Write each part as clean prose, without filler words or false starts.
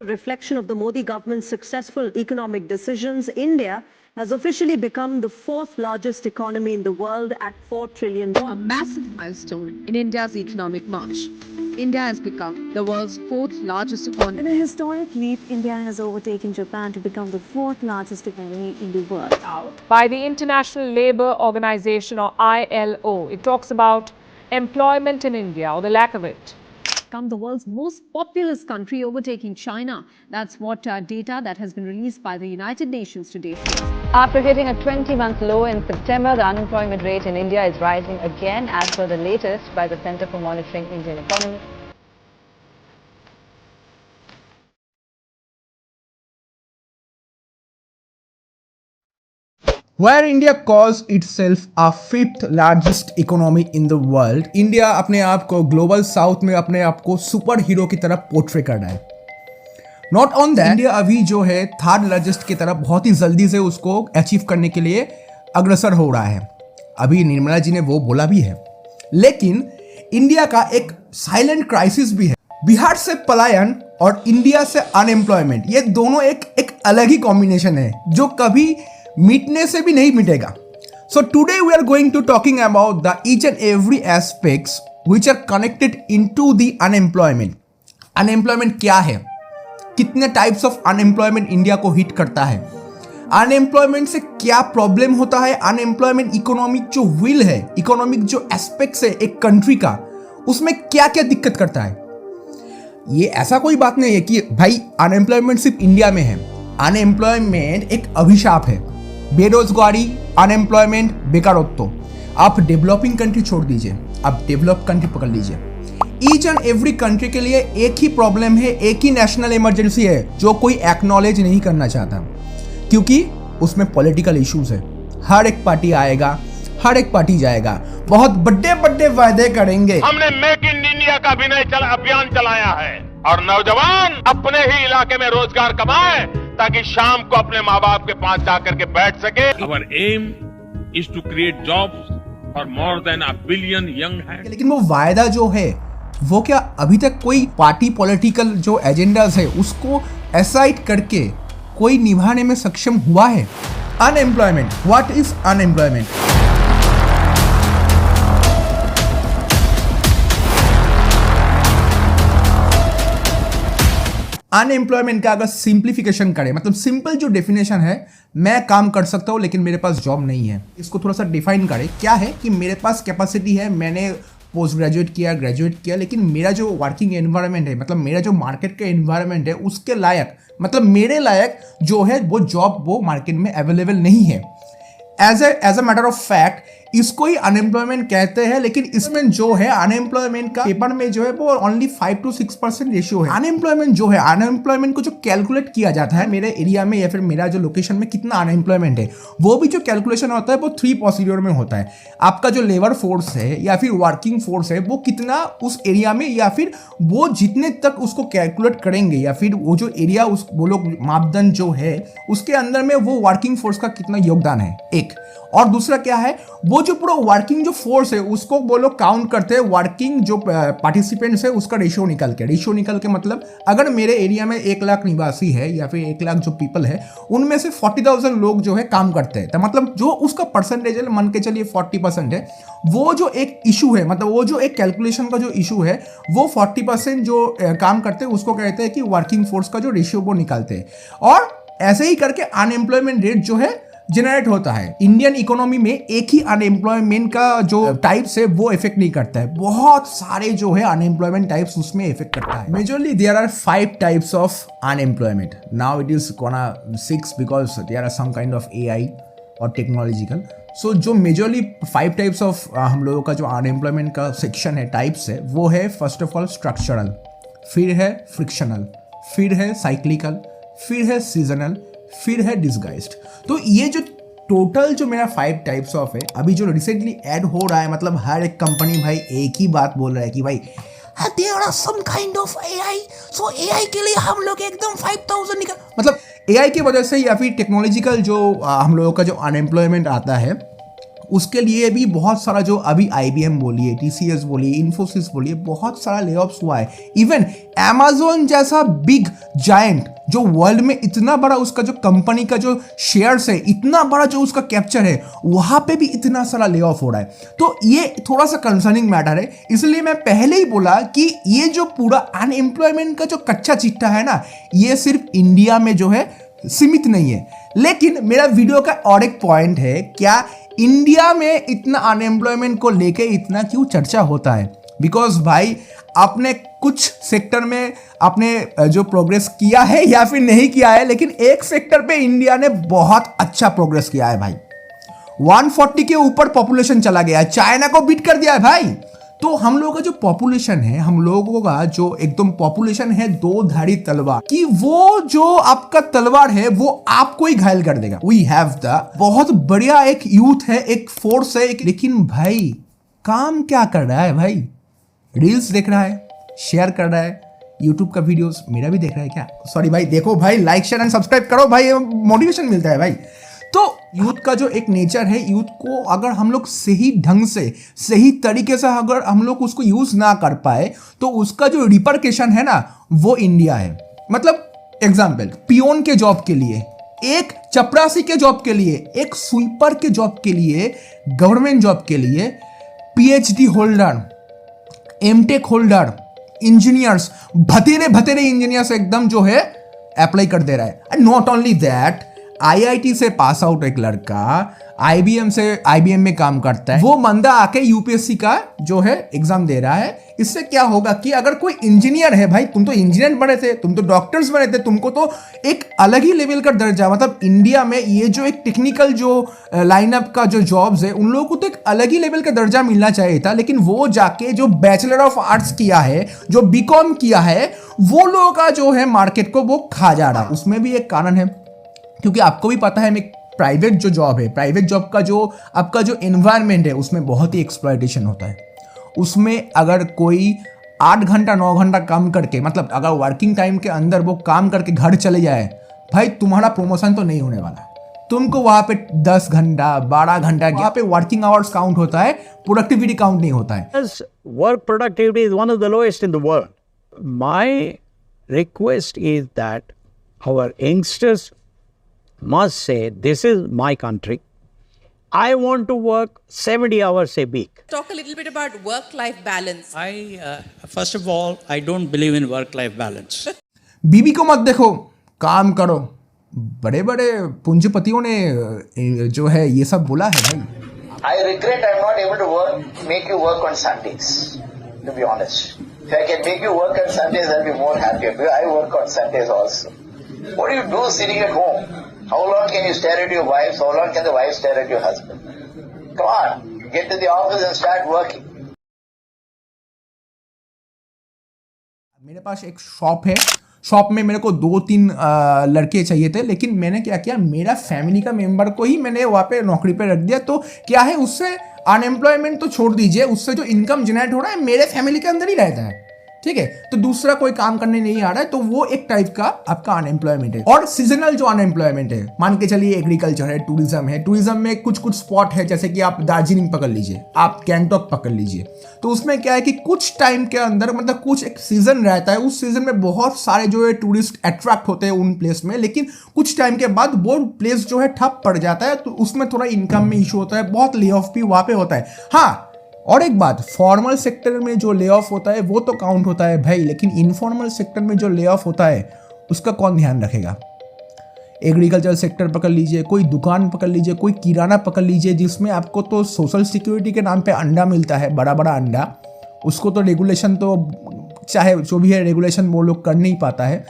Reflection of the Modi government's successful economic decisions, India has officially become the fourth largest economy in the world at $4 trillion. A massive milestone in India's economic march. India has become the world's fourth largest economy. In a historic leap, India has overtaken Japan to become the fourth largest economy in the world. By the International Labour Organization, or ILO, it talks about employment in India, or the lack of it. Become the world's most populous country, overtaking China. That's what data that has been released by the United Nations today shows. After hitting a 20-month low in September, the unemployment rate in India is rising again as per the latest by the Centre for Monitoring Indian Economy. Where India calls itself a fifth largest economy in the world, India अपने आप को global south में अपने आप को super hero की तरह portray कर रहा है। नॉट ऑन दैट, इंडिया अभी जो है थर्ड लार्जेस्ट की तरफ बहुत ही जल्दी से उसको अचीव करने के लिए अग्रसर हो रहा है। अभी निर्मला जी ने वो बोला भी है, लेकिन इंडिया का एक साइलेंट क्राइसिस भी है। बिहार से पलायन और इंडिया से अनएम्प्लॉयमेंट, ये दोनों एक अलग ही कॉम्बिनेशन है जो कभी मिटने से भी नहीं मिटेगा। So today we are going to talking about the each and every aspects which are connected into the unemployment. Unemployment क्या है, कितने टाइप्स ऑफ अनएम्प्लॉयमेंट इंडिया को हिट करता है, अनएम्प्लॉयमेंट से क्या प्रॉब्लम होता है, अनएम्प्लॉयमेंट इकोनॉमिक जो विल है, इकोनॉमिक जो एस्पेक्ट्स है एक कंट्री का, उसमें क्या क्या दिक्कत करता है। ये ऐसा कोई बात नहीं है कि भाई अनएम्प्लॉयमेंट सिर्फ इंडिया में है। अनएम्प्लॉयमेंट एक अभिशाप है। बेरोजगारी, अनएम्प्लॉयमेंट, बेकारोत्व, आप डेवलपिंग कंट्री छोड़ दीजिए, आप डेवलप कंट्री पकड़ लीजिए, ईच एंड एवरी कंट्री के लिए एक ही प्रॉब्लम है, एक ही नेशनल इमरजेंसी है जो कोई एक्नॉलेज नहीं करना चाहता, क्योंकि उसमें पॉलिटिकल इश्यूज है। हर एक पार्टी आएगा, हर एक पार्टी जाएगा, बहुत बड़े बड़े वायदे करेंगे। हमने मेक इन इंडिया का अभियान चलाया है और नौजवान अपने ही इलाके में रोजगार कमाए ताकि शाम को अपने माँ बाप के पास जाकर के बैठ सके। Our aim is to create jobs for more than 1 billion young hands. लेकिन वो वायदा जो है वो क्या अभी तक कोई पार्टी पॉलिटिकल जो एजेंडाज है उसको असाइड करके कोई निभाने में सक्षम हुआ है? Unemployment, what is unemployment? Unemployment का अगर सिंप्लीफिकेशन करें, मतलब सिंपल जो डेफिनेशन है, मैं काम कर सकता हूं लेकिन मेरे पास जॉब नहीं है, इसको थोड़ा सा डिफाइन करें। क्या है कि मेरे पास कैपेसिटी है, मैंने पोस्ट ग्रेजुएट किया, ग्रेजुएट किया, लेकिन मेरा जो वर्किंग एनवायरनमेंट है, मतलब मेरा जो मार्केट का एनवायरनमेंट है, उसके लायक, मतलब मेरे लायक जो है वो जॉब वो मार्केट में अवेलेबल नहीं है। As a matter of fact इसको ही अनएम्प्लॉयमेंट कहते हैं, लेकिन इसमें जो है अनएम्प्लॉयमेंट का पेपर में जो है वो ओनली 5 to 6% रेशियो है। अनएम्प्लॉयमेंट जो है, अनएम्प्लॉयमेंट को जो कैलकुलेट किया जाता है मेरे एरिया में या फिर मेरा जो लोकेशन में कितना अनएम्प्लॉयमेंट है, वो भी जो कैलकुलेशन होता है वो 3 प्रोसीड्योर में होता है। आपका जो लेबर फोर्स है या फिर वर्किंग फोर्स है वो कितना उस एरिया में, या फिर वो जितने तक उसको कैलकुलेट करेंगे, या फिर वो जो एरिया उस वो लोग मापदंड जो है उसके अंदर में वो वर्किंग फोर्स का कितना योगदान है, एक। और दूसरा क्या है, वो जो पूरा वर्किंग जो फोर्स है उसको वो लोग काउंट करते हैं वर्किंग जो पार्टिसिपेंट्स है उसका रेशियो निकल के मतलब अगर मेरे एरिया में 1 लाख निवासी है या फिर 1 लाख जो पीपल है उनमें से 40,000 लोग जो है काम करते हैं, तो मतलब जो उसका परसेंटेज है मान के चलिए 40% है। वो जो एक इशू है, मतलब वो जो एक कैलकुलेशन का जो इशू है वो 40% जो काम करते हैं उसको कहते हैं कि वर्किंग फोर्स का जो रेशियो वो निकालते हैं। और ऐसे ही करके अनएम्प्लॉयमेंट रेट जो है जनरेट होता है। इंडियन इकोनॉमी में एक ही अनएम्प्लॉयमेंट का जो टाइप्स है वो इफेक्ट नहीं करता है, बहुत सारे जो है अनएम्प्लॉयमेंट टाइप्स उसमें इफेक्ट करता है। Majorly there are 5 types of unemployment. Now it is gonna 6 because there are some kind of AI और टेक्नोलॉजिकल। सो जो मेजरली 5 टाइप्स ऑफ हम लोगों का जो अनएम्प्लॉयमेंट का सेक्शन है, टाइप्स है, वो है फर्स्ट ऑफ ऑल स्ट्रक्चरल, फिर है फ्रिक्शनल, फिर है साइक्लिकल, फिर है सीजनल, फिर है डिसगाइज्ड। तो ये जो टोटल जो मेरा 5 टाइप्स ऑफ है, अभी जो रिसेंटली ऐड हो रहा है, मतलब हर एक कंपनी भाई एक ही बात बोल रहा है कि भाई there are some kind of AI, so AI के लिए हम लोग एकदम 5,000 निकाल, मतलब एआई की वजह से या फिर टेक्नोलॉजिकल जो हम लोगों का जो अनएम्प्लॉयमेंट आता है उसके लिए भी बहुत सारा जो अभी IBM बोलिए, TCS बोलिए, इन्फोसिस बोलिए, बहुत सारा ले ऑफ्स हुआ है। इवन Amazon जैसा बिग जायंट जो वर्ल्ड में इतना बड़ा उसका जो कंपनी का जो शेयर्स है, इतना बड़ा जो उसका कैप्चर है, वहां पे भी इतना सारा ले ऑफ हो रहा है। तो ये थोड़ा सा कंसर्निंग मैटर है। इसलिए मैं पहले ही बोला कि ये जो पूरा अनएम्प्लॉयमेंट का जो कच्चा चिट्ठा है ना, ये सिर्फ इंडिया में जो है सीमित नहीं है। लेकिन मेरा वीडियो का और एक पॉइंट है, क्या इंडिया में इतना अनएम्प्लॉयमेंट को लेके इतना क्यों चर्चा होता है? बिकॉज भाई आपने कुछ सेक्टर में आपने जो प्रोग्रेस किया है या फिर नहीं किया है, लेकिन एक सेक्टर पे इंडिया ने बहुत अच्छा प्रोग्रेस किया है भाई। 140 के ऊपर पॉपुलेशन चला गया है, चाइना को बीट कर दिया है भाई। तो हम लोगों का जो पॉपुलेशन है, हम लोगों का जो एकदम पॉपुलेशन है दो धारी तलवार, कि वो जो आपका तलवार है वो आपको ही घायल कर देगा। वी हैव द बहुत बढ़िया एक यूथ है, एक फोर्स है, लेकिन भाई काम क्या कर रहा है भाई? रील्स देख रहा है, शेयर कर रहा है, यूट्यूब का वीडियोस मेरा भी देख रहा है क्या? सॉरी भाई, देखो भाई, लाइक शेयर एंड सब्सक्राइब करो भाई, मोटिवेशन मिलता है भाई। तो यूथ का जो एक नेचर है, यूथ को अगर हम लोग सही ढंग से, सही तरीके से अगर हम लोग उसको यूज ना कर पाए, तो उसका जो रिपरकेशन है ना, वो इंडिया है। मतलब एग्जाम्पल, पियोन के जॉब के लिए, एक चपरासी के जॉब के लिए, एक स्वीपर के जॉब के लिए, गवर्नमेंट जॉब के लिए PhD holder, MTech holder, engineers, भतेरे इंजीनियर्स एकदम जो है अप्लाई कर दे रहा है। And not only that, IIT से पास आउट एक लड़का IBM में काम करता है, वो बंदा आके UPSC का जो है एग्जाम दे रहा है। इससे क्या होगा कि अगर कोई इंजीनियर है, भाई तुम तो इंजीनियर बने थे, तुम तो डॉक्टर्स बने थे, तुमको तो एक अलग ही लेवल का दर्जा, मतलब इंडिया में ये जो एक टेक्निकल जो लाइनअप का जो जॉब्स है, उन लोगों को तो एक अलग ही लेवल का दर्जा मिलना चाहिए था। लेकिन वो जाके जो बैचलर ऑफ आर्ट्स किया है, जो BCom किया है, वो लोगों का जो है मार्केट को वो खा जा रहा। उसमें भी एक कारण है, क्योंकि आपको भी पता है, प्राइवेट जो जॉब है, प्राइवेट जॉब का जो आपका जो एनवायरनमेंट है, उसमें बहुत ही एक्सप्लॉयटेशन होता है। उसमें अगर कोई 8 घंटा 9 घंटा काम करके, मतलब अगर वर्किंग टाइम के अंदर वो काम करके घर चले जाए, भाई तुम्हारा प्रमोशन तो नहीं होने वाला। तुमको वहां पे 10 घंटा 12 घंटा वहां पे वर्किंग आवर्स काउंट होता है, प्रोडक्टिविटी काउंट नहीं होता है। Work productivity is one of the lowest in the world. My request is that our youngsters must say, this is my country. I want to work 70 hours a week. Talk a little bit about work-life balance. First of all, I don't believe in work-life balance. बीबी को मत देखो, काम करो। बड़े बड़े पूंजीपतियों ने जो है ये सब बोला है भाई। I regret I'm not able to make you work on Sundays, to be honest. If I can make you work on Sundays, I'll be more happier. I work on Sundays also. What do you do sitting at home? How long can you stare at your wife? How long can the wife stare at your husband? Come on, get to the office and start working. मेरे पास एक shop है, shop में मेरे को 2-3 लड़के चाहिए थे, लेकिन मैंने क्या किया, मेरा फैमिली का मेंबर को ही मैंने वहाँ पे नौकरी पे रख दिया। तो क्या है, उससे अनएम्प्लॉयमेंट तो छोड़ दीजिए, उससे जो इनकम जनरेट हो रहा है मेरे फैमिली के अंदर ही रहता है, ठीक है। तो दूसरा कोई काम करने नहीं आ रहा है, तो वो एक टाइप का आपका अनएम्प्लॉयमेंट है। और सीजनल जो अनएम्प्लॉयमेंट है, मान के चलिए एग्रीकल्चर है, टूरिज्म है। टूरिज्म में कुछ कुछ स्पॉट है, जैसे कि आप दार्जिलिंग पकड़ लीजिए, आप गैंगटॉक पकड़ लीजिए। तो उसमें क्या है कि कुछ टाइम के अंदर, मतलब कुछ एक सीजन रहता है, उस सीजन में बहुत सारे जो है टूरिस्ट अट्रैक्ट होते हैं उन प्लेस में, लेकिन कुछ टाइम के बाद वो प्लेस जो है ठप पड़ जाता है, तो उसमें थोड़ा इनकम में इशू होता है, बहुत ले ऑफ भी वहाँ पे होता है। हाँ, और एक बात, फॉर्मल सेक्टर में जो ले ऑफ होता है वो तो काउंट होता है भाई, लेकिन इनफॉर्मल सेक्टर में जो ले ऑफ होता है उसका कौन ध्यान रखेगा? एग्रीकल्चर सेक्टर पकड़ लीजिए, कोई दुकान पकड़ लीजिए, कोई किराना पकड़ लीजिए, जिसमें आपको तो सोशल सिक्योरिटी के नाम पे अंडा मिलता है, बड़ा बड़ा अंडा। उसको तो रेगुलेशन, तो चाहे जो भी है रेगुलेशन, वो लोग कर नहीं पाता है।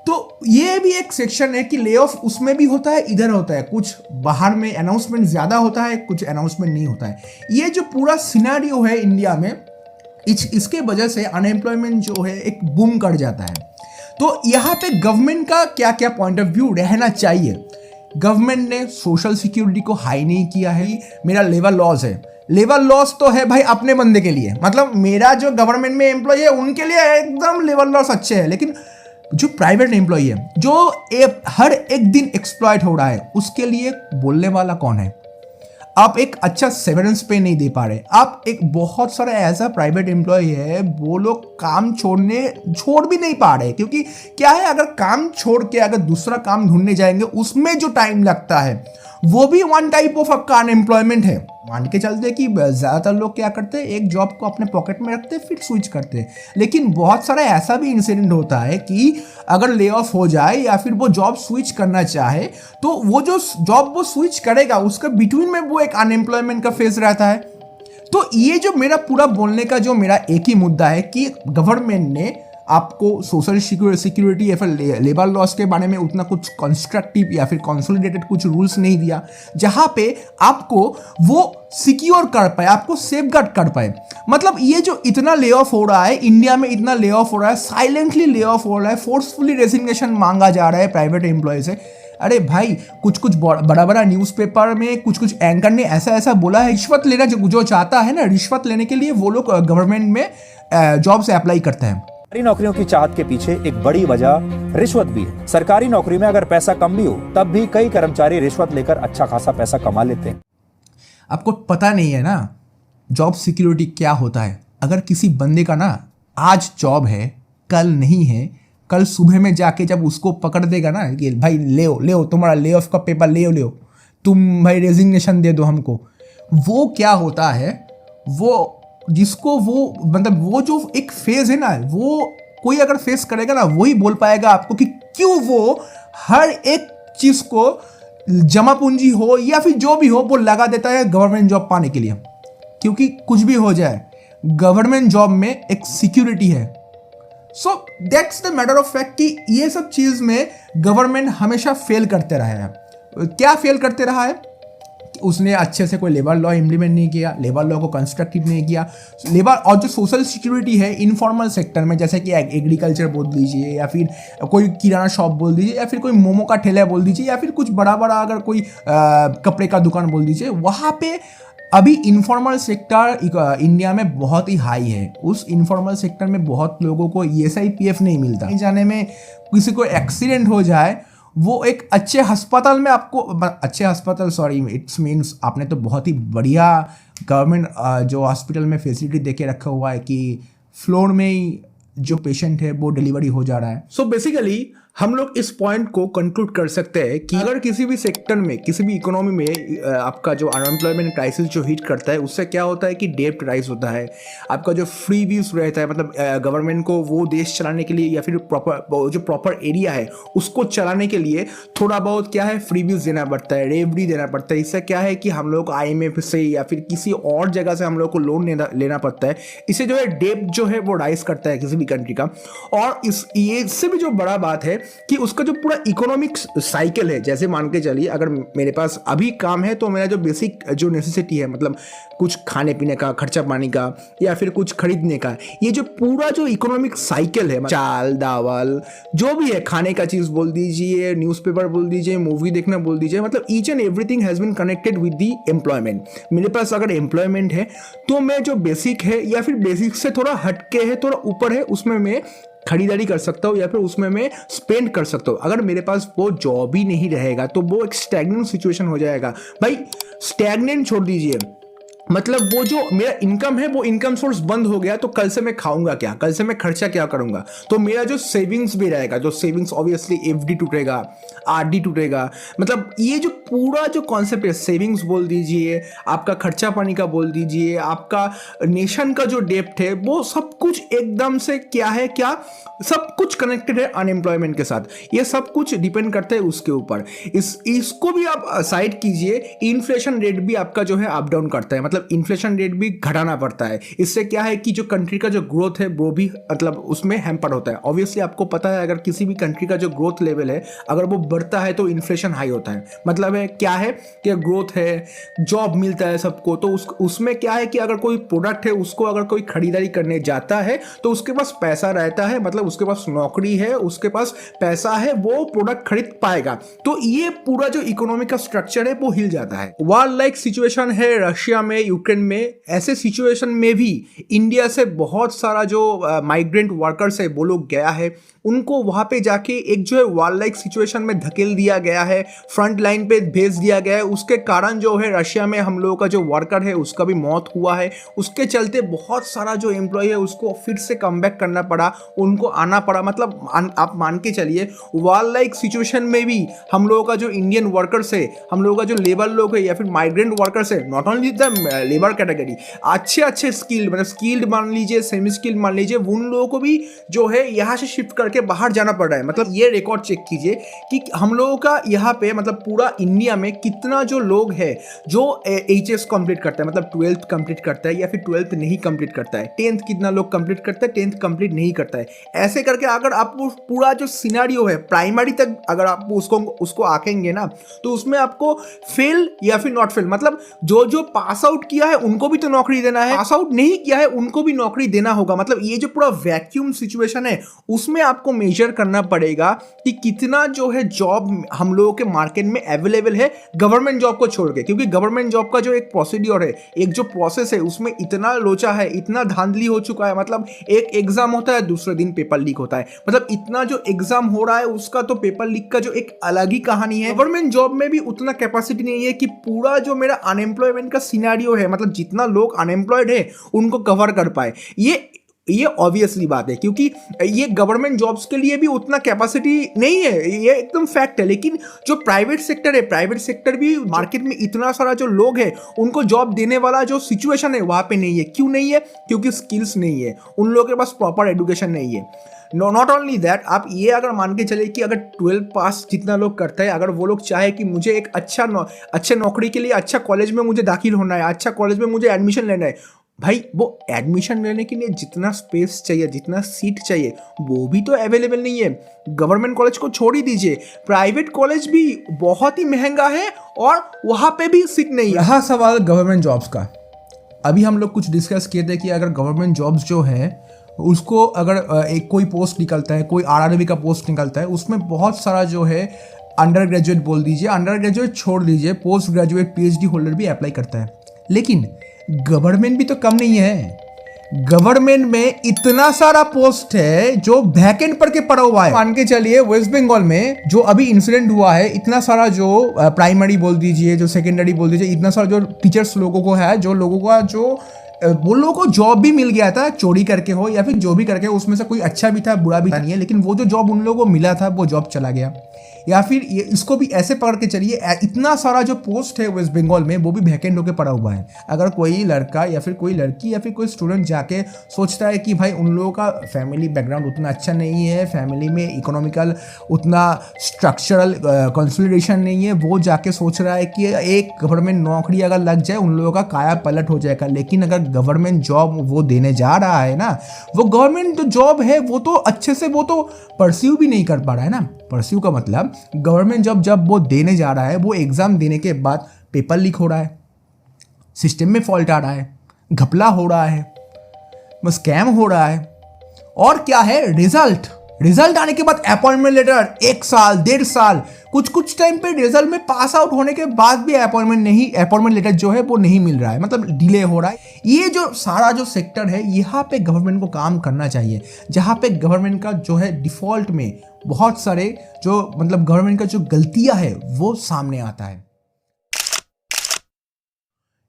तो ये भी एक सेक्शन है कि ले ऑफ उसमें भी होता है, इधर होता है। कुछ बाहर में अनाउंसमेंट ज़्यादा होता है, कुछ अनाउंसमेंट नहीं होता है। ये जो पूरा सिनेरियो है इंडिया में, इसके वजह से अनएम्प्लॉयमेंट जो है एक बूम कर जाता है। तो यहाँ पे गवर्नमेंट का क्या क्या पॉइंट ऑफ व्यू रहना चाहिए? गवर्नमेंट ने सोशल सिक्योरिटी को हाई नहीं किया है। मेरा लेबर लॉस है, लेबर लॉस तो है भाई अपने बंदे के लिए, मतलब मेरा जो गवर्नमेंट में एम्प्लॉय है उनके लिए एकदम लेबर लॉस अच्छे है, लेकिन जो प्राइवेट एम्प्लॉय है, जो हर एक दिन एक्सप्लॉइट हो रहा है, उसके लिए बोलने वाला कौन है? आप एक अच्छा सेवरेंस पे नहीं दे पा रहे, आप एक बहुत सारा ऐसा प्राइवेट एम्प्लॉय है वो लोग काम छोड़ भी नहीं पा रहे, क्योंकि क्या है, अगर काम छोड़ के अगर दूसरा काम ढूंढने जाएंगे उसमें जो टाइम लगता है वो भी वन टाइप ऑफ आपका अनएम्प्लॉयमेंट है। मान के चलते कि ज़्यादातर लोग क्या करते हैं, एक जॉब को अपने पॉकेट में रखते हैं फिर स्विच करते हैं, लेकिन बहुत सारा ऐसा भी इंसिडेंट होता है कि अगर ले ऑफ हो जाए या फिर वो जॉब स्विच करना चाहे तो वो जो जॉब वो स्विच करेगा उसका बिटवीन में वो एक अनएम्प्लॉयमेंट का फेज रहता है। तो ये जो मेरा पूरा बोलने का जो मेरा एक ही मुद्दा है कि गवर्नमेंट ने आपको सोशल सिक्योरिटी या फिर लेबर लॉस के बारे में उतना कुछ कंस्ट्रक्टिव या फिर कंसोलिडेटेड कुछ रूल्स नहीं दिया जहां पे आपको वो सिक्योर कर पाए, आपको सेफगार्ड कर पाए। मतलब ये जो इतना ले ऑफ हो रहा है इंडिया में, इतना ले ऑफ हो रहा है, साइलेंटली ले ऑफ हो रहा है, फोर्सफुली रेजिग्नेशन मांगा जा रहा है प्राइवेट एम्प्लॉय से। अरे भाई, कुछ बड़ा बड़ा न्यूज़पेपर में कुछ एंकर ने ऐसा बोला है, रिश्वत लेना जो चाहता है ना, रिश्वत लेने के लिए वो लोग गवर्नमेंट में जॉब से अप्लाई करते हैं। सरकारी नौकरियों की चाहत के पीछे एक बड़ी वजह रिश्वत भी है। सरकारी नौकरी में अगर पैसा कम भी हो तब भी कई कर्मचारी रिश्वत लेकर अच्छा खासा पैसा कमा लेते हैं। आपको पता नहीं है ना जॉब सिक्योरिटी क्या होता है। अगर किसी बंदे का ना आज जॉब है कल नहीं है, कल सुबह में जाके जब उसको पकड़ देगा ना कि भाई ले तुम्हारा ले ऑफ का पेपर ले तुम भाई रेजिग्नेशन दे दो हमको, वो क्या होता है, वो जिसको वो मतलब वो जो एक फेज है ना, वो कोई अगर फेस करेगा ना वही बोल पाएगा आपको कि क्यों वो हर एक चीज को जमा पूंजी हो या फिर जो भी हो वो लगा देता है गवर्नमेंट जॉब पाने के लिए। क्योंकि कुछ भी हो जाए गवर्नमेंट जॉब में एक सिक्योरिटी है। So that's the matter of fact कि ये सब चीज में गवर्नमेंट हमेशा फेल करते रहा है। क्या फेल करते रहा है? उसने अच्छे से कोई लेबर लॉ इम्प्लीमेंट नहीं किया, लेबर लॉ को कंस्ट्रक्टिव नहीं किया। लेबर और जो सोशल सिक्योरिटी है इनफॉर्मल सेक्टर में, जैसे कि एग्रीकल्चर बोल दीजिए या फिर कोई किराना शॉप बोल दीजिए या फिर कोई मोमो का ठेला बोल दीजिए या फिर कुछ बड़ा अगर कोई कपड़े का दुकान बोल दीजिए, वहाँ पे अभी इनफॉर्मल सेक्टर इंडिया में बहुत ही हाई है। उस इनफॉर्मल सेक्टर में बहुत लोगों को ESI PF नहीं मिलता। जाने में किसी को एक्सीडेंट हो जाए, वो एक अच्छे अस्पताल में इट्स मीन्स आपने तो बहुत ही बढ़िया गवर्नमेंट जो हॉस्पिटल में फैसिलिटी देके रखा हुआ है कि फ्लोर में ही जो पेशेंट है वो डिलीवरी हो जा रहा है। सो बेसिकली हम लोग इस पॉइंट को कंक्लूड कर सकते हैं कि अगर किसी भी सेक्टर में, किसी भी इकोनॉमी में आपका जो अनएम्प्लॉयमेंट क्राइसिस जो हिट करता है, उससे क्या होता है कि डेब्ट राइज होता है, आपका जो फ्री व्यूज रहता है, मतलब गवर्नमेंट को वो देश चलाने के लिए या फिर प्रॉपर एरिया है उसको चलाने के लिए थोड़ा बहुत क्या है फ्री व्यूज देना पड़ता है, रेवडी देना पड़ता है। इससे क्या है कि हम लोग IMF से या फिर किसी और जगह से हम लोग को लोन लेना पड़ता है। इससे जो है डेब्ट जो है वो राइज करता है किसी भी कंट्री का। और इससे भी जो बड़ा बात है कि उसका जो पूरा इकोनॉमिक साइकिल है, जैसे मान के चलिए अगर मेरे पास अभी काम है तो मेरा जो बेसिक जो नेसेसिटी है, मतलब कुछ खाने पीने का, खर्चा पानी का या फिर कुछ खरीदने का, ये जो पूरा जो इकोनॉमिक साइकिल है, चाल दावल जो भी है, खाने का चीज बोल दीजिए, न्यूज़पेपर बोल दीजिए, मूवी देखना बोल दीजिए, मतलब each and everything has been connected with the employment. मेरे पास अगर एम्प्लॉयमेंट है तो मैं जो बेसिक है या फिर बेसिक से थोड़ा हटके है, थोड़ा ऊपर है, उसमें मैं खरीदारी कर सकता हूँ या फिर उसमें मैं स्पेंड कर सकता हूँ। अगर मेरे पास वो जॉब ही नहीं रहेगा तो वो एक स्टैग्नेंट सिचुएशन हो जाएगा। भाई स्टैग्नेंट छोड़ दीजिए, मतलब वो जो मेरा इनकम है वो इनकम सोर्स बंद हो गया तो कल से मैं खाऊंगा क्या, कल से मैं खर्चा क्या करूंगा? तो मेरा जो सेविंग्स भी रहेगा, जो सेविंग्स ऑब्वियसली FD टूटेगा, RD टूटेगा। मतलब ये जो पूरा जो कॉन्सेप्ट है, सेविंग्स बोल दीजिए, आपका खर्चा पानी का बोल दीजिए, आपका नेशन का जो डेप्ट है, वो सब कुछ एकदम से क्या सब कुछ कनेक्टेड है अनएम्प्लॉयमेंट के साथ। ये सब कुछ डिपेंड करता है उसके ऊपर। इसको भी आप साइड कीजिए, इन्फ्लेशन रेट भी आपका जो है अप डाउन करता है, मतलब इन्फ्लेशन रेट भी घटाना पड़ता है। इससे क्या है कि जो कंट्री का जो ग्रोथ है वो भी मतलब उसमें हैम्पर होता है। ऑब्वियसली आपको पता है अगर किसी भी कंट्री का जो ग्रोथ लेवल है अगर वो बढ़ता है तो इन्फ्लेशन हाई होता है। मतलब है क्या है कि ग्रोथ है, जॉब मिलता है सबको, तो उसमें क्या है कि अगर कोई प्रोडक्ट है उसको अगर कोई खरीदारी करने जाता है तो उसके पास पैसा रहता है, मतलब उसके पास नौकरी है, उसके पास पैसा है, वो प्रोडक्ट खरीद पाएगा। तो ये पूरा जो इकोनॉमी का स्ट्रक्चर है वो हिल जाता है। वॉर लाइक सिचुएशन है रशिया में, यूक्रेन में, ऐसे सिचुएशन में भी इंडिया से बहुत सारा जो माइग्रेंट वर्कर्स है वो लोग गया है, उनको वहाँ पे जाके एक जो है वॉर लाइक सिचुएशन में धकेल दिया गया है, फ्रंट लाइन पे भेज दिया गया है। उसके कारण जो है रशिया में हम लोगों का जो वर्कर है उसका भी मौत हुआ है। उसके चलते बहुत सारा जो एम्प्लॉय है उसको फिर से कमबैक करना पड़ा, उनको आना पड़ा। मतलब आप मान के चलिए वॉर लाइक सिचुएशन में भी हम लोगों का जो इंडियन वर्कर्स है, हम लोगों का जो लेबर लोग है या फिर माइग्रेंट वर्कर्स है, not only the labour category, अच्छे स्किल्ड, मतलब स्किल्ड मान लीजिए, सेमी स्किल्ड मान लीजिए, उन लोगों को भी जो है यहाँ से शिफ्ट करके बाहर जाना पड़ रहा है। मतलब ये रिकॉर्ड चेक कीजिए कि हम लोगों का यहाँ पे मतलब पूरा इंडिया में कितना जो लोग है जो HS कंप्लीट करता है, मतलब 12th कंप्लीट करता है या फिर 12th नहीं कंप्लीट करता है, 10th कितना लोग कंप्लीट करता है, 10th कंप्लीट नहीं करता है। ऐसे करके अगर आप पूरा जो सिनेरियो है प्राइमरी तक अगर आप उसको आंकेंगे ना, तो उसमें आपको फेल या फिर नॉट फेल, मतलब जो पास आउट किया है उनको भी तो नौकरी देना है, पास आउट नहीं किया है उनको भी नौकरी देना होगा। मतलब ये जो पूरा वैक्यूम सिचुएशन है उसमें आपको मेजर करना पड़ेगा कि कितना जो है जॉब हम लोगों के मार्केट में अवेलेबल है गवर्नमेंट जॉब को छोड़ के, क्योंकि गवर्नमेंट जॉब का जो एक प्रोसीड्योर है, एक जो प्रोसेस है, उसमें इतना लोचा है, इतना धांधली हो चुका है। मतलब एक एग्जाम होता है, दूसरे दिन पेपर लीक होता है, मतलब इतना जो एग्जाम हो रहा है उसका तो पेपर लीक का जो एक अलग ही कहानी है। गवर्नमेंट जॉब में भी उतना कैपेसिटी नहीं है कि पूरा जो मेरा अनएम्प्लॉयमेंट का सिनेरियो है, मतलब जितना लोग अनएम्प्लॉयड है उनको कवर कर पाए। ये ऑब्वियसली बात है, क्योंकि ये गवर्नमेंट जॉब्स के लिए भी उतना कैपेसिटी नहीं है, ये एकदम फैक्ट है। लेकिन जो प्राइवेट सेक्टर है, प्राइवेट सेक्टर भी मार्केट में इतना सारा जो लोग है उनको जॉब देने वाला जो सिचुएशन है वहाँ पे नहीं है। क्यों नहीं है? क्योंकि स्किल्स नहीं है, उन लोगों के पास प्रॉपर एजुकेशन नहीं है। नॉट ओनली दैट, आप ये अगर मान के चले कि अगर 12 पास जितना लोग करता है, अगर वो लोग चाहे कि मुझे एक अच्छे नौकरी के लिए अच्छा कॉलेज में मुझे दाखिल होना है, अच्छा कॉलेज में मुझे एडमिशन लेना है, भाई वो एडमिशन लेने के लिए जितना स्पेस चाहिए, जितना सीट चाहिए, वो भी तो अवेलेबल नहीं है। गवर्नमेंट कॉलेज को छोड़ ही दीजिए, प्राइवेट कॉलेज भी बहुत ही महंगा है और वहाँ पे भी सीट नहीं है। रहा सवाल गवर्नमेंट जॉब्स का, अभी हम लोग कुछ डिस्कस किए थे कि अगर गवर्नमेंट जॉब्स जो है उसको अगर एक कोई पोस्ट निकलता है, कोई RRB का पोस्ट निकलता है, उसमें बहुत सारा जो है अंडर ग्रेजुएट बोल दीजिए, अंडर ग्रेजुएट छोड़ दीजिए, पोस्ट ग्रेजुएट PhD होल्डर भी अप्लाई करता है। लेकिन गवर्नमेंट भी तो कम नहीं है, गवर्नमेंट में इतना सारा पोस्ट है जो वैकेंट पर के पड़ा हुआ है। मान के चलिए वेस्ट बंगाल में जो अभी इंसिडेंट हुआ है, इतना सारा जो प्राइमरी बोल दीजिए, जो सेकेंडरी बोल दीजिए, इतना सारा जो टीचर्स लोगों को है, जो लोगों का जो वो लोगों को जॉब भी मिल गया था, चोरी करके हो या फिर जो भी करके, उसमें से कोई अच्छा भी था बुरा भी था नहीं है, लेकिन वो जो जॉब उन लोगों को मिला था वो जॉब चला गया। या फिर इसको भी ऐसे पकड़ के चलिए, इतना सारा जो पोस्ट है वेस्ट बंगाल में वो भी वैकेंट होकर पड़ा हुआ है। अगर कोई लड़का या फिर कोई लड़की या फिर कोई स्टूडेंट जाके सोचता है कि भाई उन लोगों का फैमिली बैकग्राउंड उतना अच्छा नहीं है, फैमिली में इकोनॉमिकल उतना स्ट्रक्चरल कंसोलिडेशन नहीं है, वो जाके सोच रहा है कि एक गवर्नमेंट नौकरी अगर लग जाए उन लोगों का काया पलट हो जाएगा। लेकिन अगर गवर्नमेंट जॉब वो देने जा रहा है ना, वो गवर्नमेंट जो जॉब है वो तो अच्छे से वो तो परस्यू भी नहीं कर पा रहा है ना। परस्यू का मतलब गवर्नमेंट जॉब जब वो देने जा रहा है, वो एग्जाम देने के बाद पेपर लीक हो रहा है, सिस्टम में फॉल्ट आ रहा है, घपला हो रहा है, स्कैम हो रहा है, और क्या है रिजल्ट आने के बाद अपॉइंटमेंट लेटर 1 साल 1.5 साल, कुछ टाइम पे रिजल्ट में पास आउट होने के बाद भी अपॉइंटमेंट लेटर जो है वो नहीं मिल रहा है, मतलब डिले हो रहा है। ये जो सारा जो सेक्टर है यहाँ पे गवर्नमेंट को काम करना चाहिए, जहाँ पे गवर्नमेंट का जो है डिफॉल्ट में बहुत सारे जो मतलब गवर्नमेंट का जो गलतियां है वो सामने आता है।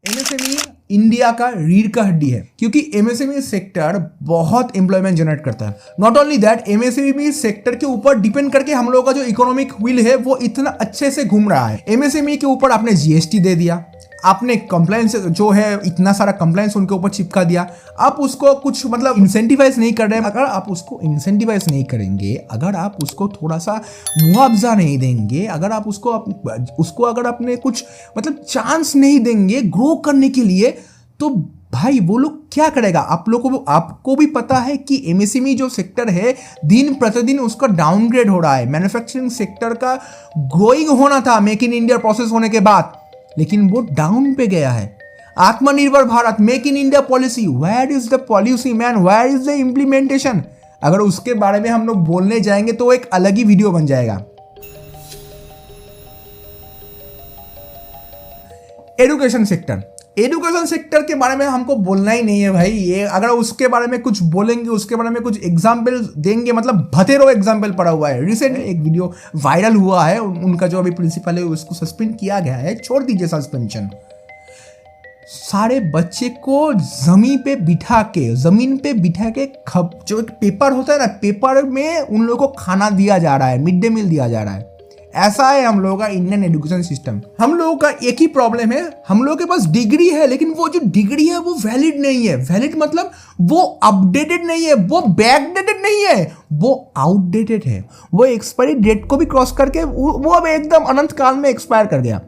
MSME इंडिया का रीढ़ का हड्डी है, क्योंकि MSME सेक्टर बहुत एम्प्लॉयमेंट जनरेट करता है। Not only that, MSME sector के ऊपर डिपेंड करके हम लोगों का जो इकोनॉमिक व्हील है वो इतना अच्छे से घूम रहा है। MSME के ऊपर आपने GST दे दिया, आपने कंप्लायंस जो है इतना सारा कंप्लायंस उनके ऊपर चिपका दिया, आप उसको कुछ मतलब इंसेंटिवाइज नहीं कर रहे हैं। अगर आप उसको इंसेंटिवाइज नहीं करेंगे, अगर आप उसको थोड़ा सा मुआवजा नहीं देंगे, अगर आप उसको अगर अपने कुछ मतलब चांस नहीं देंगे ग्रो करने के लिए, तो भाई वो लोग क्या करेगा? आपको भी पता है कि MSME जो सेक्टर है दिन प्रतिदिन उसका डाउनग्रेड हो रहा है। मैन्युफैक्चरिंग सेक्टर का ग्रोइंग होना था मेक इन इंडिया प्रोसेस होने के बाद, लेकिन वो डाउन पे गया है। Atmanirbhar Bharat, make in India policy, where is the policy man, where is the implementation? अगर उसके बारे में हम लोग बोलने जाएंगे तो एक अलग ही वीडियो बन जाएगा। एजुकेशन सेक्टर, एजुकेशन सेक्टर के बारे में हमको बोलना ही नहीं है भाई। ये अगर उसके बारे में कुछ बोलेंगे, उसके बारे में कुछ एग्जाम्पल देंगे, मतलब भतेरो एग्जाम्पल पड़ा हुआ है। रिसेंट एक वीडियो वायरल हुआ है, उनका जो अभी प्रिंसिपल है उसको सस्पेंड किया गया है, छोड़ दीजिए सस्पेंशन। सारे बच्चे को जमीन पे बिठा के जो एक पेपर होता है ना, पेपर में उन लोगों को खाना दिया जा रहा है, मिड डे मील दिया जा रहा है। ऐसा है हम लोगों का इंडियन एजुकेशन सिस्टम। हम लोगों का एक ही प्रॉब्लम है, हम लोगों के पास डिग्री है, लेकिन वो जो डिग्री है वो वैलिड नहीं है। वैलिड मतलब वो अपडेटेड नहीं है, वो बैकडेटेड नहीं है, वो आउटडेटेड है। वो एक्सपायरी डेट को भी क्रॉस करके वो अब एकदम अनंत काल में एक्सपायर कर गया।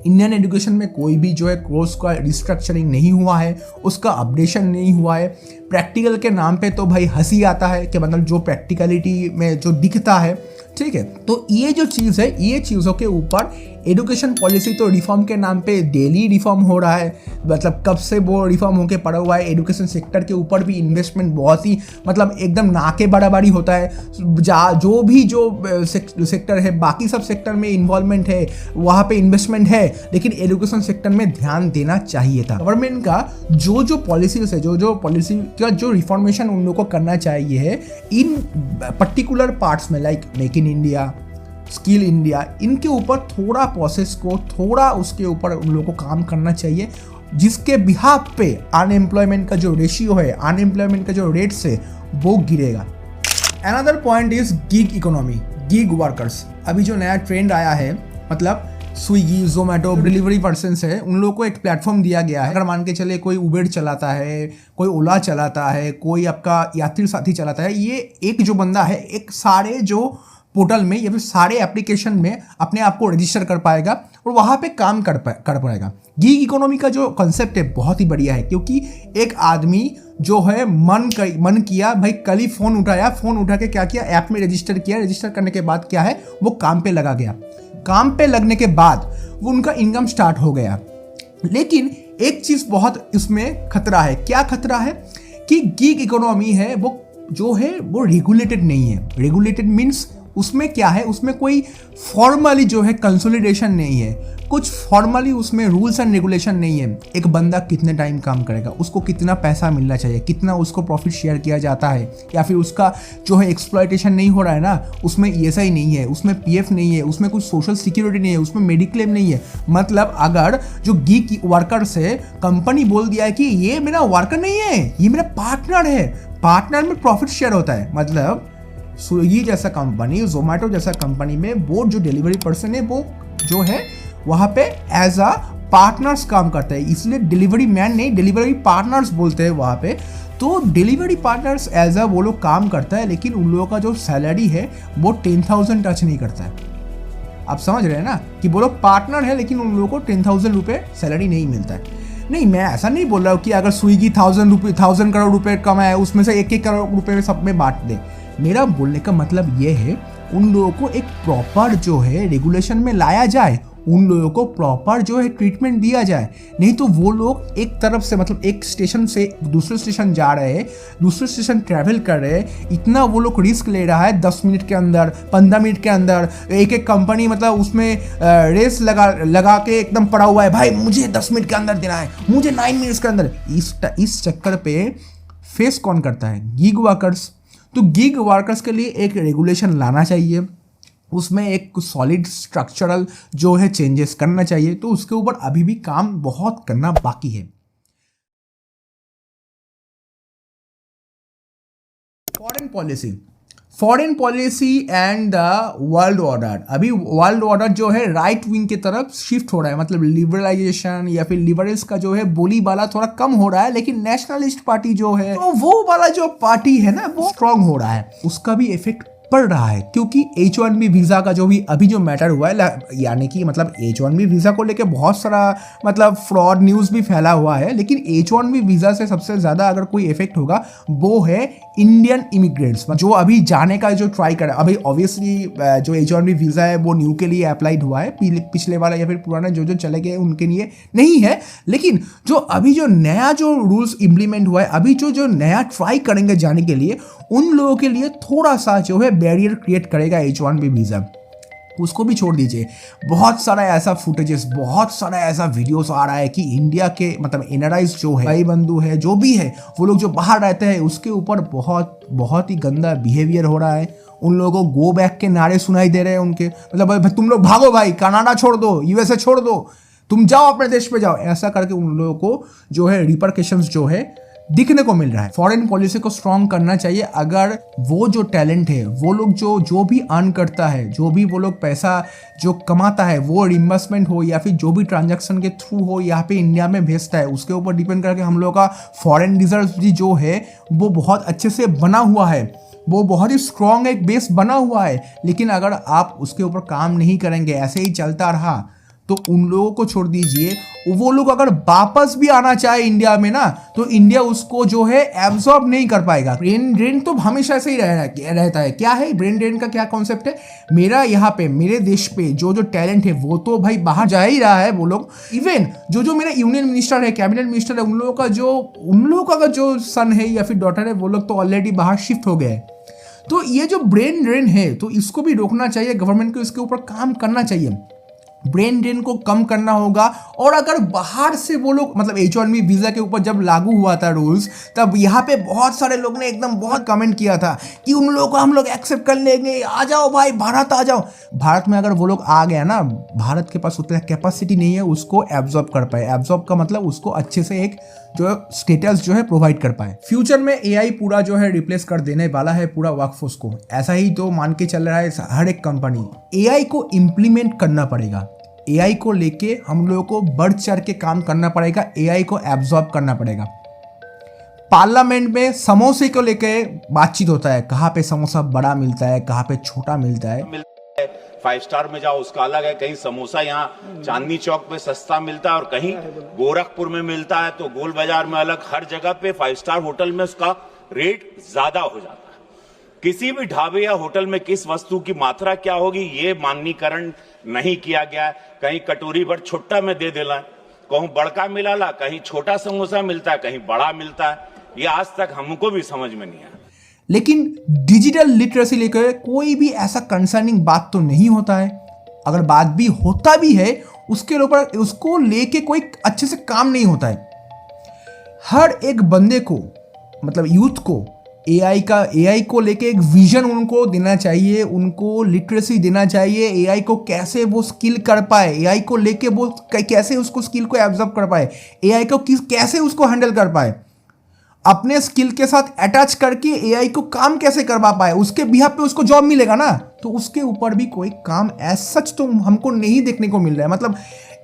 इंडियन एजुकेशन में कोई भी जो है कोर्स का रिस्ट्रक्चरिंग नहीं हुआ है, उसका अपडेशन नहीं हुआ है। प्रैक्टिकल के नाम पे तो भाई हंसी आता है कि मतलब जो प्रैक्टिकलिटी में जो दिखता है, ठीक है। तो ये जो चीज़ है, ये चीज़ों के ऊपर एजुकेशन पॉलिसी तो रिफॉर्म के नाम पे डेली रिफॉर्म हो रहा है। मतलब कब से वो रिफॉर्म होके पड़ा हुआ है। एजुकेशन सेक्टर के ऊपर भी इन्वेस्टमेंट बहुत ही मतलब एकदम नाके बराबरी होता है। जो भी सेक्टर है, बाकी सब सेक्टर में इन्वॉल्वमेंट है, वहाँ पे इन्वेस्टमेंट है, लेकिन एजुकेशन सेक्टर में ध्यान देना चाहिए था। गवर्नमेंट का जो पॉलिसीज है, जो पॉलिसी का जो रिफॉर्मेशन उन लोगों को करना चाहिए है इन पर्टिकुलर पार्ट्स में, like make in India, skill India, इनके ऊपर थोड़ा प्रोसेस को, थोड़ा उसके ऊपर उन लोगों को काम करना चाहिए, जिसके बिहाफ पे अनएम्प्लॉयमेंट का जो रेशियो है, अनएम्प्लॉयमेंट का जो रेट्स है, वो गिरेगा। Another point is gig economy, gig workers. अभी जो नया ट्रेंड आया है, मतलब स्विगी, जोमेटो डिलीवरी पर्सन है, उन लोगों को एक प्लेटफॉर्म दिया गया है। अगर मान के चले कोई उबेर चलाता है, कोई ओला चलाता है, कोई आपका यात्री साथी चलाता है, ये एक जो बंदा है, एक सारे जो पोर्टल में या फिर सारे एप्लीकेशन में अपने आप को रजिस्टर कर पाएगा और वहाँ पे काम कर पाएगा। गिग इकोनॉमी का जो कंसेप्ट है बहुत ही बढ़िया है, क्योंकि एक आदमी जो है मन किया भाई, कल ही फ़ोन उठा के क्या किया, ऐप में रजिस्टर किया, रजिस्टर करने के बाद क्या है, वो काम पे लगा गया। काम पे लगने के बाद वो उनका इनकम स्टार्ट हो गया। लेकिन एक चीज़ बहुत इसमें खतरा है। क्या खतरा है कि गिग इकोनॉमी है वो जो है वो रेगुलेटेड नहीं है। रेगुलेटेड मीन्स उसमें क्या है, उसमें कोई फॉर्मली जो है कंसोलिडेशन नहीं है, कुछ फॉर्मली उसमें रूल्स एंड रेगुलेशन नहीं है। एक बंदा कितने टाइम काम करेगा, उसको कितना पैसा मिलना चाहिए, कितना उसको प्रॉफिट शेयर किया जाता है, या फिर उसका जो है एक्सप्लॉयटेशन नहीं हो रहा है ना, उसमें ESI नहीं है, उसमें PF नहीं है, उसमें कुछ सोशल सिक्योरिटी नहीं है, उसमें मेडिक्लेम नहीं है। मतलब अगर जो गिग वर्कर्स है, कंपनी बोल दिया है कि ये मेरा वर्कर नहीं है, ये मेरा पार्टनर है, पार्टनर में प्रॉफिट शेयर होता है। मतलब स्विगी जैसा कंपनी, जोमेटो जैसा कंपनी में वो जो डिलीवरी पर्सन है वो जो है वहाँ पे एज अ पार्टनर्स काम करता है, इसलिए डिलीवरी मैन नहीं, डिलीवरी पार्टनर्स बोलते हैं वहाँ पे। तो डिलीवरी पार्टनर्स एज अ वो लोग काम करता है, लेकिन उन लोगों का जो सैलरी है वो 10,000 टच नहीं करता है। आप समझ रहे हैं ना कि वो लोग पार्टनर है, लेकिन उन लोगों को 10,000 रुपये सैलरी नहीं मिलता है। नहीं, मैं ऐसा नहीं बोल रहा हूँ कि अगर स्विगी 1,000 करोड़ रुपये कमाए, उसमें से 1-1 करोड़ रुपये सब में बांट दे। मेरा बोलने का मतलब ये है, उन लोगों को एक प्रॉपर जो है रेगुलेशन में लाया जाए, उन लोगों को प्रॉपर जो है ट्रीटमेंट दिया जाए। नहीं तो वो लोग एक तरफ से मतलब एक स्टेशन से दूसरे स्टेशन जा रहे हैं, दूसरे स्टेशन ट्रैवल कर रहे हैं, इतना वो लोग रिस्क ले रहा है 10 मिनट के अंदर, 15 मिनट के अंदर। एक कंपनी मतलब उसमें रेस लगा के एकदम पड़ा हुआ है, भाई मुझे 10 मिनट के अंदर देना है, मुझे 9 मिनट्स के अंदर। इस चक्कर पे फेस कौन करता है? Gig workers. तो गिग वर्कर्स के लिए एक रेगुलेशन लाना चाहिए, उसमें एक सॉलिड स्ट्रक्चरल जो है चेंजेस करना चाहिए। तो उसके ऊपर अभी भी काम बहुत करना बाकी है। Foreign policy and the world order. अभी वर्ल्ड ऑर्डर जो है राइट विंग की तरफ शिफ्ट हो रहा है, मतलब लिबरलाइजेशन या फिर लिबरल्स का जो है बोलीबाला थोड़ा कम हो रहा है, लेकिन नेशनलिस्ट पार्टी जो है तो वो वाला जो पार्टी है ना वो स्ट्रांग हो रहा है। उसका भी इफेक्ट पड़ रहा है, क्योंकि H1B वीज़ा का जो भी अभी जो मैटर हुआ है, यानी कि मतलब H1B वीज़ा को लेके बहुत सारा मतलब फ्रॉड न्यूज़ भी फैला हुआ है, लेकिन H1B वीज़ा से सबसे ज़्यादा अगर कोई इफेक्ट होगा वो है इंडियन इमिग्रेंट्स जो अभी जाने का जो ट्राई कर रहा है। अभी ऑब्वियसली जो H1B वीज़ा है वो न्यू के लिए अप्लाइड हुआ है, पिछले वाला या फिर पुराना जो चले गए उनके लिए नहीं है। लेकिन जो अभी जो नया जो रूल्स इम्प्लीमेंट हुआ है, अभी जो नया ट्राई करेंगे जाने के लिए, उन लोगों के लिए थोड़ा सा जो है बैरियर क्रिएट करेगा H1B वीज़ा। उसको भी छोड़ दीजिए। बहुत सारा ऐसा फुटेजेस, बहुत सारा ऐसा वीडियोस आ रहा है कि इंडिया के मतलब एनआरआईज जो है, भाई बंधु है, जो भी है, वो लोग जो बाहर रहते हैं उसके ऊपर बहुत ही गंदा बिहेवियर हो रहा है। उन लोगों को गो बैक के नारे सुनाई दे रहे हैं उनके, मतलब तुम लोग भागो भाई, कनाडा छोड़ दो, यूएसए छोड़ दो, तुम जाओ अपने देश पे जाओ, ऐसा करके उन लोगों को जो है रिपरकेशंस जो है दिखने को मिल रहा है। फॉरेन पॉलिसी को स्ट्रॉन्ग करना चाहिए। अगर वो जो टैलेंट है, वो लोग जो भी अर्न करता है, जो भी वो लोग पैसा जो कमाता है, वो रिइंबर्समेंट हो या फिर जो भी ट्रांजैक्शन के थ्रू हो यहाँ पे इंडिया में भेजता है, उसके ऊपर डिपेंड करके हम लोग का फॉरेन रिजर्व भी जो है वो बहुत अच्छे से बना हुआ है, वो बहुत ही स्ट्रॉन्ग एक बेस बना हुआ है। लेकिन अगर आप उसके ऊपर काम नहीं करेंगे, ऐसे ही चलता रहा, तो उन लोगों को छोड़ दीजिए। वो लोग अगर वापस भी आना चाहे इंडिया में ना, तो इंडिया उसको जो है एब्जॉर्ब नहीं कर पाएगा। ब्रेन ड्रेन तो हमेशा से ही रहता है। क्या है ब्रेन ड्रेन का, क्या कॉन्सेप्ट है? मेरा यहाँ पे मेरे देश पे जो टैलेंट है वो तो भाई बाहर जा ही रहा है। वो लोग इवन जो मेरा यूनियन मिनिस्टर है, कैबिनेट मिनिस्टर है, उन लोगों का जो सन है या फिर डॉटर है, वो लोग तो ऑलरेडी बाहर शिफ्ट हो गए। तो ये जो ब्रेन ड्रेन है, तो इसको भी रोकना चाहिए गवर्नमेंट को, इसके ऊपर काम करना चाहिए। ब्रेन ड्रेन को कम करना होगा। और अगर बाहर से वो लोग मतलब H1B वीज़ा के ऊपर जब लागू हुआ था रूल्स, तब यहाँ पे बहुत सारे लोग ने एकदम बहुत कमेंट किया था कि उन लोगों को हम लोग एक्सेप्ट कर लेंगे, आ जाओ भाई भारत आ जाओ। भारत में अगर वो लोग आ गया ना, भारत के पास उतना कैपेसिटी नहीं है उसको एब्जॉर्ब कर पाए। एब्जॉर्ब का मतलब उसको अच्छे से एक जो स्टेटस जो है प्रोवाइड कर पाए। फ्यूचर में AI पूरा जो है रिप्लेस कर देने वाला है पूरा वर्कफोर्स को, ऐसा ही तो मान के चल रहा है हर एक कंपनी। AI को इम्प्लीमेंट करना पड़ेगा। AI को लेके हम लोगों को बढ़ चढ़ के काम करना पड़ेगा। AI को एब्जॉर्ब करना पड़ेगा। पार्लियामेंट में समोसे को लेके बातचीत होता है, कहाँ पे समोसा बड़ा मिलता है, कहाँ पे छोटा मिलता है। 5 स्टार में जाओ उसका अलग है, कहीं समोसा यहाँ चांदनी चौक पे सस्ता मिलता है और कहीं गोरखपुर में मिलता है तो गोल बाजार में अलग। हर जगह पे 5 स्टार होटल में उसका रेट ज्यादा हो जाता है। किसी भी ढाबे या होटल में किस वस्तु की मात्रा क्या होगी ये माननीकरण नहीं किया गया है। कहीं कटोरी भर छुट्टा में दे देला, कहूं बड़का मिलाला, कहीं छोटा समोसा मिलता है, कहीं बड़ा मिलता है। ये आज तक हमको भी समझ में नहीं आया। लेकिन डिजिटल लिटरेसी लेकर कोई भी ऐसा कंसर्निंग बात तो नहीं होता है। अगर बात भी होता भी है, उसके ऊपर उसको लेके कोई अच्छे से काम नहीं होता है। हर एक बंदे को मतलब यूथ को AI को लेके एक विजन उनको देना चाहिए, उनको लिटरेसी देना चाहिए। AI को कैसे वो स्किल कर पाए, AI को लेके वो कैसे उसको स्किल को एब्जॉर्ब कर पाए, AI को कैसे उसको हैंडल कर पाए, अपने स्किल के साथ अटैच करके AI को काम कैसे करवा पाए, उसके बिहाफ पे उसको जॉब मिलेगा ना। तो उसके ऊपर भी कोई काम एज सच तो हमको नहीं देखने को मिल रहा है। मतलब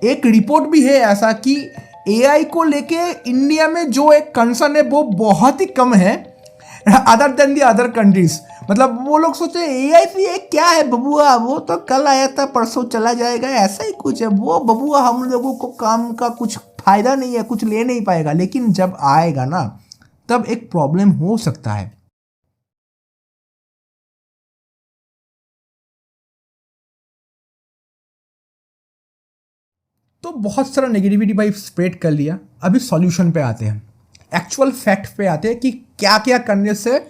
एक रिपोर्ट भी है ऐसा कि AI को लेके इंडिया में जो एक कंसर्न है वो बहुत ही कम है other than the other countries. मतलब वो लोग सोचे AI से ये क्या है बबुआ, वो तो कल आया था परसों चला जाएगा, ऐसा ही कुछ है वो बबुआ, हम लोगों को काम का कुछ फायदा नहीं है, कुछ ले नहीं पाएगा। लेकिन जब आएगा ना तब एक प्रॉब्लम हो सकता है। तो बहुत सारा नेगेटिविटी भाई स्प्रेड कर लिया। अभी सॉल्यूशन पे आते हैं, एक्चुअल फैक्ट पे आते हैं कि क्या क्या करने से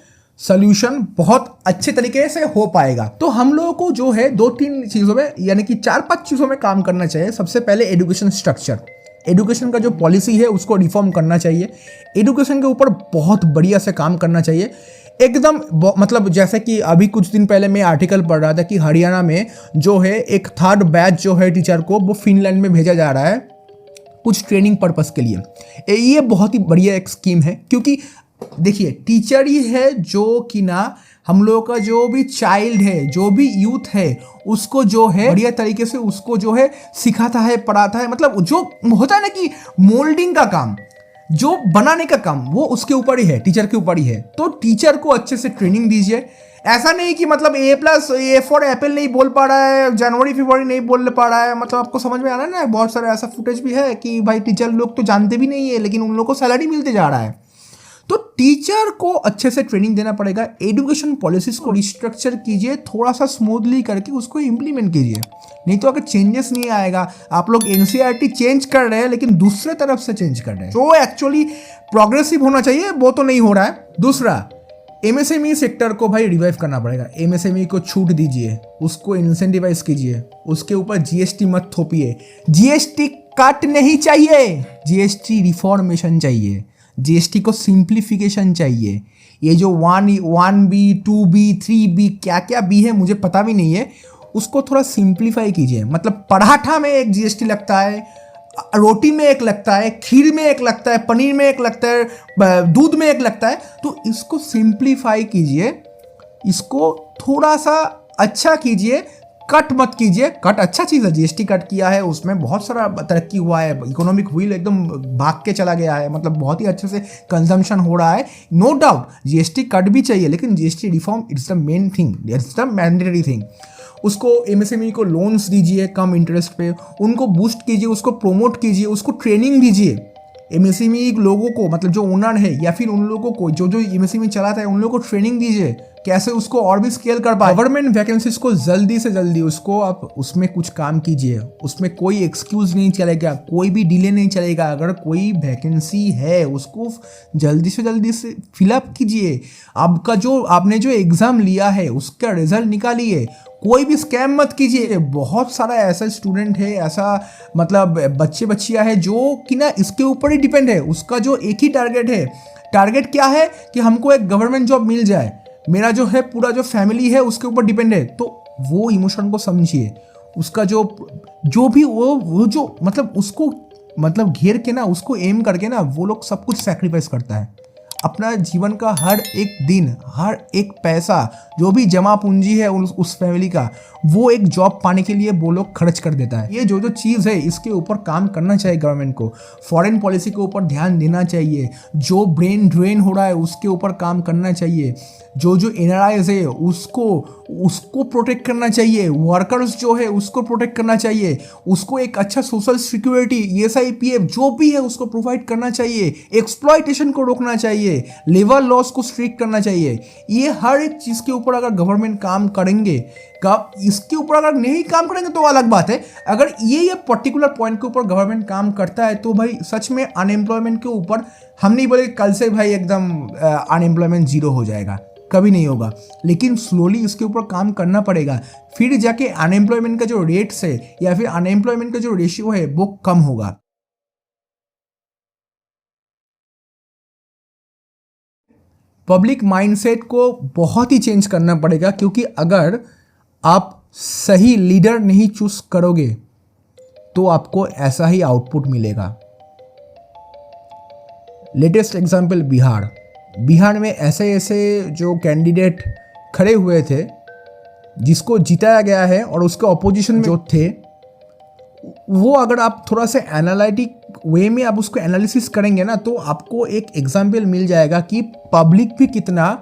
सॉल्यूशन बहुत अच्छे तरीके से हो पाएगा। तो हम लोगों को जो है 2-3 चीज़ों में यानी कि 4-5 चीज़ों में काम करना चाहिए। सबसे पहले एजुकेशन स्ट्रक्चर, एजुकेशन का जो पॉलिसी है उसको रिफॉर्म करना चाहिए। एजुकेशन के ऊपर बहुत बढ़िया से काम करना चाहिए एकदम। मतलब जैसे कि अभी कुछ दिन पहले मैं आर्टिकल पढ़ रहा था कि हरियाणा में जो है एक 3rd बैच जो है टीचर को वो फिनलैंड में भेजा जा रहा है कुछ ट्रेनिंग पर्पस के लिए। ये बहुत ही बढ़िया एक स्कीम है, क्योंकि देखिए टीचर ही है जो कि ना हम लोगों का जो भी चाइल्ड है, जो भी यूथ है, उसको जो है बढ़िया तरीके से उसको जो है सिखाता है, पढ़ाता है। मतलब जो होता है ना कि मोल्डिंग का काम, जो बनाने का काम, वो उसके ऊपर ही है, टीचर के ऊपर ही है। तो टीचर को अच्छे से ट्रेनिंग दीजिए। ऐसा नहीं कि मतलब A फॉर एप्पल नहीं बोल पा रहा है, जनवरी फरवरी नहीं बोल पा रहा है। मतलब आपको समझ में आ रहा है ना, बहुत सारा ऐसा फुटेज भी है कि भाई टीचर लोग तो जानते भी नहीं है लेकिन उन लोगों को सैलरी मिलते जा रहा है। तो टीचर को अच्छे से ट्रेनिंग देना पड़ेगा। एजुकेशन पॉलिसीज को रिस्ट्रक्चर कीजिए, थोड़ा सा स्मूथली करके उसको इम्प्लीमेंट कीजिए। नहीं तो अगर चेंजेस नहीं आएगा, आप लोग NCERT चेंज कर रहे हैं लेकिन दूसरे तरफ से चेंज कर रहे हैं। जो एक्चुअली प्रोग्रेसिव होना चाहिए वो तो नहीं हो रहा है। दूसरा, एमएसएमई सेक्टर को भाई रिवाइव करना पड़ेगा। एमएसएमई को छूट दीजिए, उसको इंसेंटिवाइज कीजिए, उसके ऊपर जीएसटी मत थोपिए। जीएसटी कट नहीं चाहिए, जीएसटी रिफॉर्मेशन चाहिए, जीएसटी को सिंप्लीफिकेशन चाहिए। ये जो 1B 2B 3B क्या क्या बी है मुझे पता भी नहीं है, उसको थोड़ा सिंप्लीफाई कीजिए। मतलब पराठा में एक जीएसटी लगता है, रोटी में एक लगता है, खीर में एक लगता है, पनीर में एक लगता है, दूध में एक लगता है। तो इसको सिंप्लीफाई कीजिए, इसको थोड़ा सा अच्छा कीजिए, कट मत कीजिए। कट अच्छा चीज़ है, जीएसटी कट किया है, उसमें बहुत सारा तरक्की हुआ है, इकोनॉमिक व्हील एकदम भाग के चला गया है, मतलब बहुत ही अच्छे से कंजम्पशन हो रहा है, नो डाउट। जीएसटी कट भी चाहिए, लेकिन GST reform it's the main thing, it's the mandatory thing. उसको एमएसएमई को लोन्स दीजिए कम इंटरेस्ट पे, उनको बूस्ट कीजिए, उसको प्रोमोट कीजिए, उसको ट्रेनिंग दीजिए। एमएसएमई लोगों को, मतलब जो ओनर है या फिर उन लोगों को जो एमएसएमई चलाता है, उन लोगों को ट्रेनिंग दीजिए कैसे उसको और भी स्केल कर पाए। गवर्नमेंट वैकेंसीज को जल्दी से जल्दी उसको आप उसमें कुछ काम कीजिए, उसमें कोई एक्सक्यूज नहीं चलेगा, कोई भी डिले नहीं चलेगा। अगर कोई वैकेंसी है उसको जल्दी से फिलअप कीजिए। आपने जो एग्ज़ाम लिया है उसका रिजल्ट निकालिए, कोई भी स्कैम मत कीजिए। बहुत सारा ऐसा स्टूडेंट है, ऐसा मतलब बच्चे बच्चियाँ हैं जो कि ना इसके ऊपर ही डिपेंड है। उसका जो एक ही टारगेट है, टारगेट क्या है कि हमको एक गवर्नमेंट जॉब मिल जाए, मेरा जो है पूरा जो फैमिली है उसके ऊपर डिपेंड है। तो वो इमोशन को समझिए, उसका जो भी वो जो मतलब उसको मतलब घेर के ना, उसको एम करके ना वो लोग सब कुछ सैक्रिफाइस करता है। अपना जीवन का हर एक दिन, हर एक पैसा, जो भी जमा पूंजी है उस फैमिली का, वो एक जॉब पाने के लिए वो लोग खर्च कर देता है। ये जो चीज़ है इसके ऊपर काम करना चाहिए गवर्नमेंट को। फॉरेन पॉलिसी के ऊपर ध्यान देना चाहिए। जो ब्रेन ड्रेन हो रहा है उसके ऊपर काम करना चाहिए। जो एनआरआईज है उसको प्रोटेक्ट करना चाहिए। वर्कर्स जो है उसको प्रोटेक्ट करना चाहिए। उसको एक अच्छा सोशल सिक्योरिटी, ESI-PF जो भी है उसको प्रोवाइड करना चाहिए। एक्सप्लॉयटेशन को रोकना चाहिए, लेबर लॉस को स्ट्रिक्ट करना चाहिए। ये हर एक चीज़ के ऊपर अगर गवर्नमेंट काम करेंगे, इसके ऊपर अगर नहीं काम करेंगे तो अलग बात है। अगर ये पर्टिकुलर पॉइंट के ऊपर गवर्नमेंट काम करता है तो भाई सच में अनएम्प्लॉयमेंट के ऊपर हम नहीं बोले कल से भाई एकदम अनएम्प्लॉयमेंट जीरो हो जाएगा, कभी नहीं होगा। लेकिन स्लोली इसके ऊपर काम करना पड़ेगा, फिर जाके अनएम्प्लॉयमेंट का जो रेट्स है या फिर अनएम्प्लॉयमेंट का जो रेशियो है वो कम होगा। पब्लिक माइंडसेट को बहुत ही चेंज करना पड़ेगा, क्योंकि अगर आप सही लीडर नहीं चूज करोगे तो आपको ऐसा ही आउटपुट मिलेगा। लेटेस्ट एग्जांपल बिहार में ऐसे जो कैंडिडेट खड़े हुए थे जिसको जिताया गया है और उसके ऑपोजिशन में जो थे, वो अगर आप थोड़ा सा एनालिटिक वे में आप उसको एनालिसिस करेंगे ना तो आपको एक एग्जाम्पल मिल जाएगा कि पब्लिक भी कितना,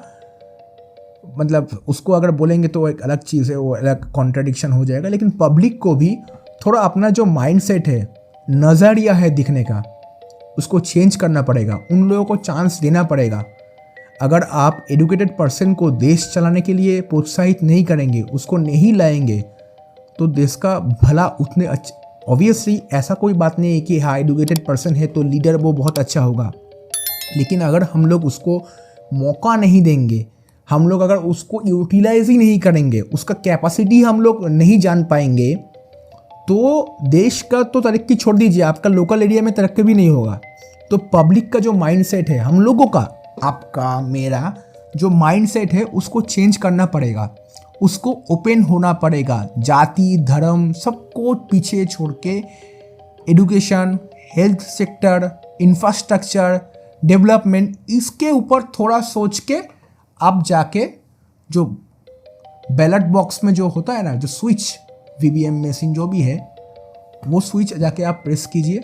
मतलब उसको अगर बोलेंगे तो एक अलग चीज़ है, वो अलग कॉन्ट्रडिक्शन हो जाएगा। लेकिन पब्लिक को भी थोड़ा अपना जो माइंडसेट है, नज़रिया है दिखने का, उसको चेंज करना पड़ेगा। उन लोगों को चांस देना पड़ेगा। अगर आप एजुकेटेड पर्सन को देश चलाने के लिए प्रोत्साहित नहीं करेंगे, उसको नहीं लाएंगे, तो देश का भला उतने अच्छा, ऑब्वियसली ऐसा कोई बात नहीं है कि हाँ एजुकेटेड पर्सन है तो लीडर वो बहुत अच्छा होगा। लेकिन अगर हम लोग उसको मौका नहीं देंगे, हम लोग अगर उसको यूटिलाइज ही नहीं करेंगे, उसका कैपेसिटी हम लोग नहीं जान पाएंगे, तो देश का तो तरक्की छोड़ दीजिए, आपका लोकल एरिया में तरक्की भी नहीं होगा। तो पब्लिक का जो माइंडसेट है, हम लोगों का, आपका मेरा जो माइंडसेट है उसको चेंज करना पड़ेगा, उसको ओपन होना पड़ेगा। जाति धर्म सबको पीछे छोड़ के education, health sector, infrastructure, development, इसके ऊपर थोड़ा सोच के आप जाके जो बैलेट बॉक्स में जो होता है ना, जो स्विच VVM मशीन जो भी है, वो स्विच जाके आप प्रेस कीजिए।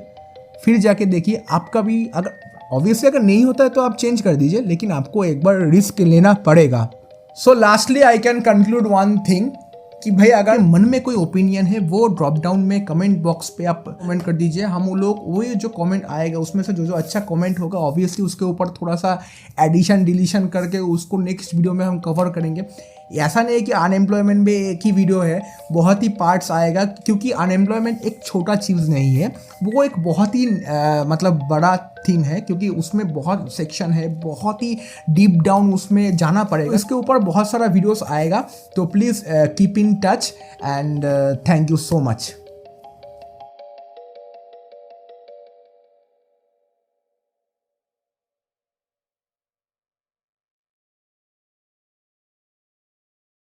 फिर जाके देखिए आपका भी, अगर ऑब्वियसली अगर नहीं होता है तो आप चेंज कर दीजिए, लेकिन आपको एक बार रिस्क लेना पड़ेगा। सो lastly I can conclude one thing कि भाई अगर मन में कोई ओपिनियन है वो ड्रॉप डाउन में कमेंट बॉक्स पे आप कमेंट कर दीजिए। हम लोग वही जो कमेंट आएगा उसमें से जो अच्छा कमेंट होगा ऑब्वियसली उसके ऊपर थोड़ा सा एडिशन डिलीशन करके उसको नेक्स्ट वीडियो में हम कवर करेंगे। ऐसा नहीं है कि अनएम्प्लॉयमेंट में एक ही वीडियो है, बहुत ही पार्ट्स आएगा, क्योंकि अनएम्प्लॉयमेंट एक छोटा चीज़ नहीं है, वो एक बहुत ही मतलब बड़ा थीम है, क्योंकि उसमें बहुत सेक्शन है, बहुत ही डीप डाउन उसमें जाना पड़ेगा। इसके ऊपर बहुत सारा वीडियोस आएगा, तो please keep in touch and thank you so much.